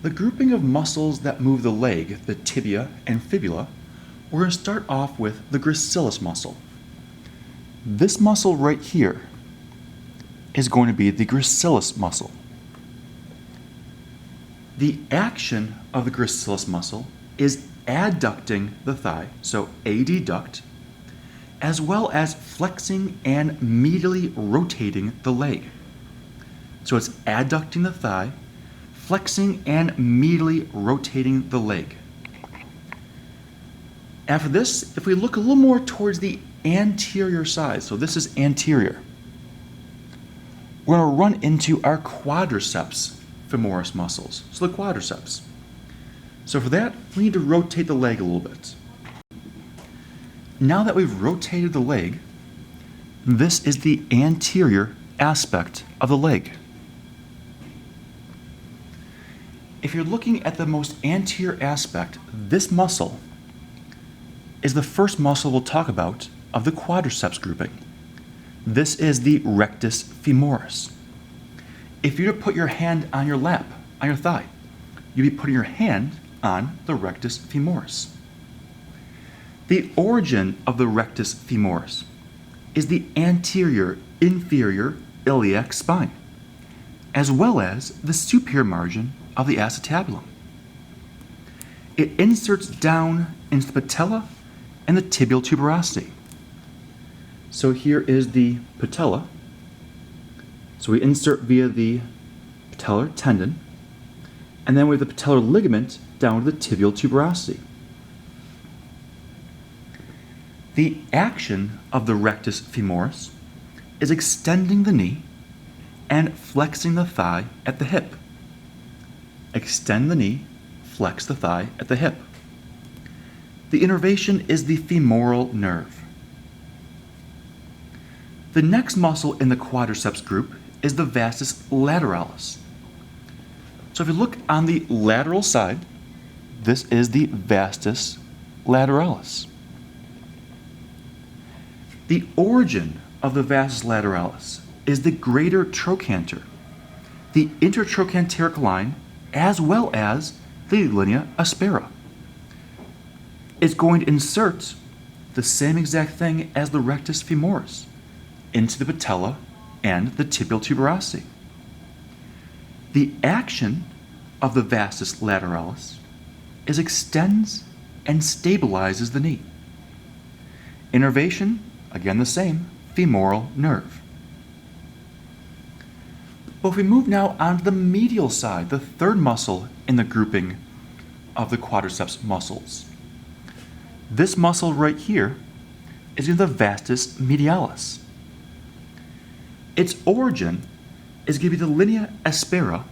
the grouping of muscles that move the leg, the tibia and fibula, we're going to start off with the gracilis muscle. This muscle right here is going to be the gracilis muscle. The action of the gracilis muscle is adducting the thigh, so adduct, as well as flexing and medially rotating the leg. So it's adducting the thigh, flexing and medially rotating the leg. After this, if we look a little more towards the anterior side, so this is anterior, we're going to run into our quadriceps femoris muscles, so the quadriceps. So for that, we need to rotate the leg a little bit. Now that we've rotated the leg, this is the anterior aspect of the leg. If you're looking at the most anterior aspect, this muscle is the first muscle we'll talk about of the quadriceps grouping. This is the rectus femoris. If you were to put your hand on your lap, on your thigh, you'd be putting your hand on the rectus femoris. The origin of the rectus femoris is the anterior inferior iliac spine, as well as the superior margin of the acetabulum. It inserts down into the patella and the tibial tuberosity. So here is the patella. So we insert via the patellar tendon, and then we have the patellar ligament down to the tibial tuberosity. The action of the rectus femoris is extending the knee and flexing the thigh at the hip. Extend the knee, flex the thigh at the hip. The innervation is the femoral nerve. The next muscle in the quadriceps group is the vastus lateralis. So if you look on the lateral side, this is the vastus lateralis. The origin of the vastus lateralis is the greater trochanter, the intertrochanteric line, as well as the linea aspera. It's going to insert the same exact thing as the rectus femoris into the patella and the tibial tuberosity. The action of the vastus lateralis is extends and stabilizes the knee. Innervation, again the same, femoral nerve. But if we move now onto the medial side, the third muscle in the grouping of the quadriceps muscles, this muscle right here is the vastus medialis. Its origin is going to be the linea aspera,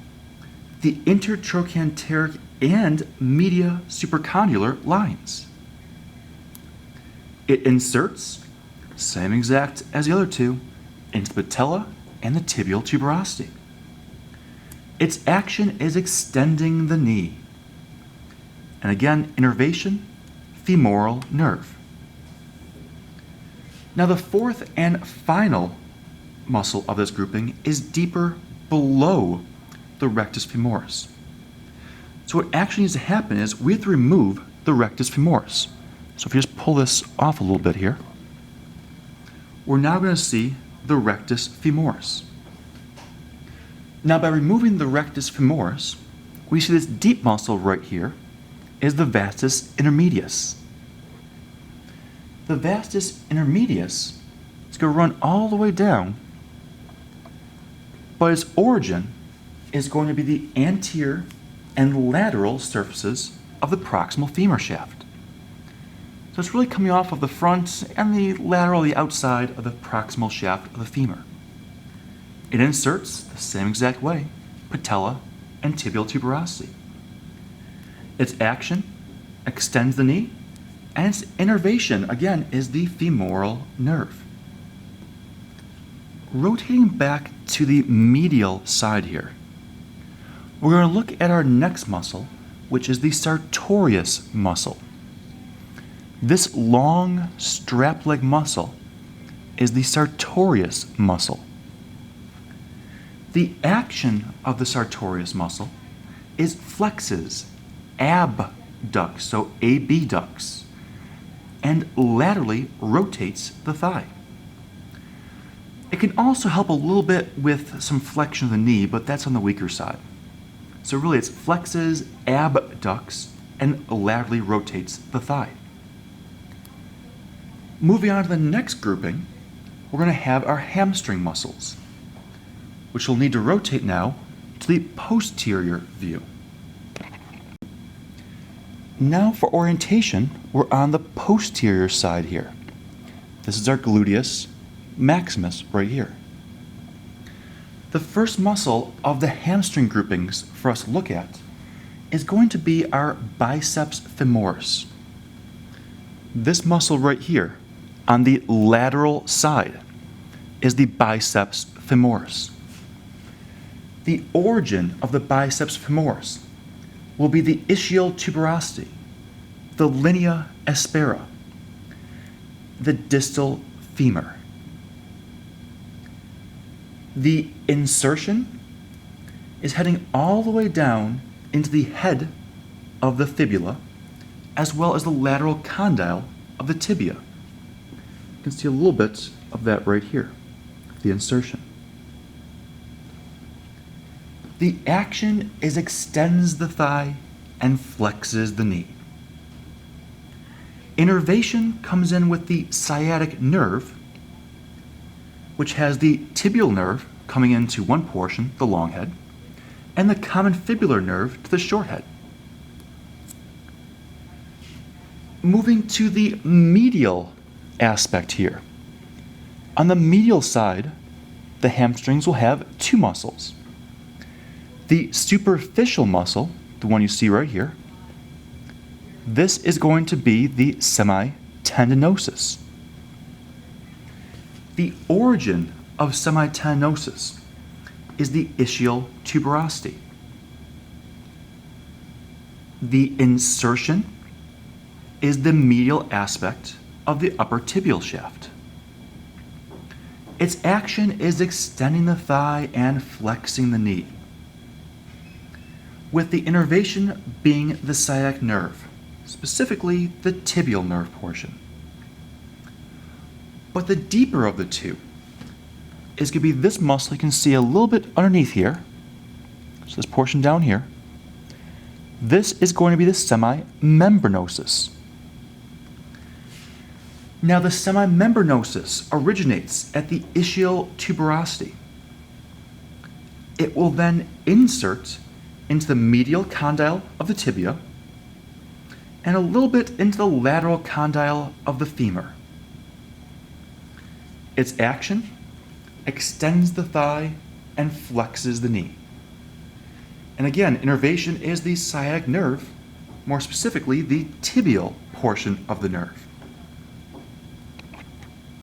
the intertrochanteric and media supercondylar lines. It inserts, same exact as the other two, into the patella and the tibial tuberosity. Its action is extending the knee. And again, innervation, femoral nerve. Now the fourth and final muscle of this grouping is deeper below the rectus femoris. So what actually needs to happen is we have to remove the rectus femoris. So if you just pull this off a little bit here, we're now going to see the rectus femoris. Now by removing the rectus femoris, we see this deep muscle right here is the vastus intermedius. The vastus intermedius is going to run all the way down, but its origin is going to be the anterior and lateral surfaces of the proximal femur shaft. So it's really coming off of the front and the lateral, the outside of the proximal shaft of the femur. It inserts the same exact way, patella and tibial tuberosity. Its action extends the knee, and its innervation, again, is the femoral nerve. Rotating back to the medial side here, we're going to look at our next muscle, which is the sartorius muscle. This long strap leg muscle is the sartorius muscle. The action of the sartorius muscle is flexes abducts, so abducts, and laterally rotates the thigh. It can also help a little bit with some flexion of the knee, but that's on the weaker side. So really it's flexes abducts and laterally rotates the thigh. Moving on to the next grouping, we're going to have our hamstring muscles, which will need to rotate now to the posterior view. Now for orientation, we're on the posterior side here. This is our gluteus maximus right here. The first muscle of the hamstring groupings for us to look at is going to be our biceps femoris. This muscle right here on the lateral side is the biceps femoris. The origin of the biceps femoris will be the ischial tuberosity, the linea aspera, the distal femur. The insertion is heading all the way down into the head of the fibula, as well as the lateral condyle of the tibia. You can see a little bit of that right here, the insertion. The action is extends the thigh and flexes the knee. Innervation comes in with the sciatic nerve, which has the tibial nerve coming into one portion, the long head, and the common fibular nerve to the short head. Moving to the medial aspect here. On the medial side, the hamstrings will have two muscles. The superficial muscle, the one you see right here, this is going to be the semitendinosus. The origin of semitendinosus is the ischial tuberosity. The insertion is the medial aspect of the upper tibial shaft. Its action is extending the thigh and flexing the knee, with the innervation being the sciatic nerve, specifically the tibial nerve portion. But the deeper of the two is going to be this muscle you can see a little bit underneath here. So this portion down here. This is going to be the semimembranosus. Now the semimembranosus originates at the ischial tuberosity. It will then insert into the medial condyle of the tibia and a little bit into the lateral condyle of the femur. Its action extends the thigh and flexes the knee. And again, innervation is the sciatic nerve, more specifically the tibial portion of the nerve.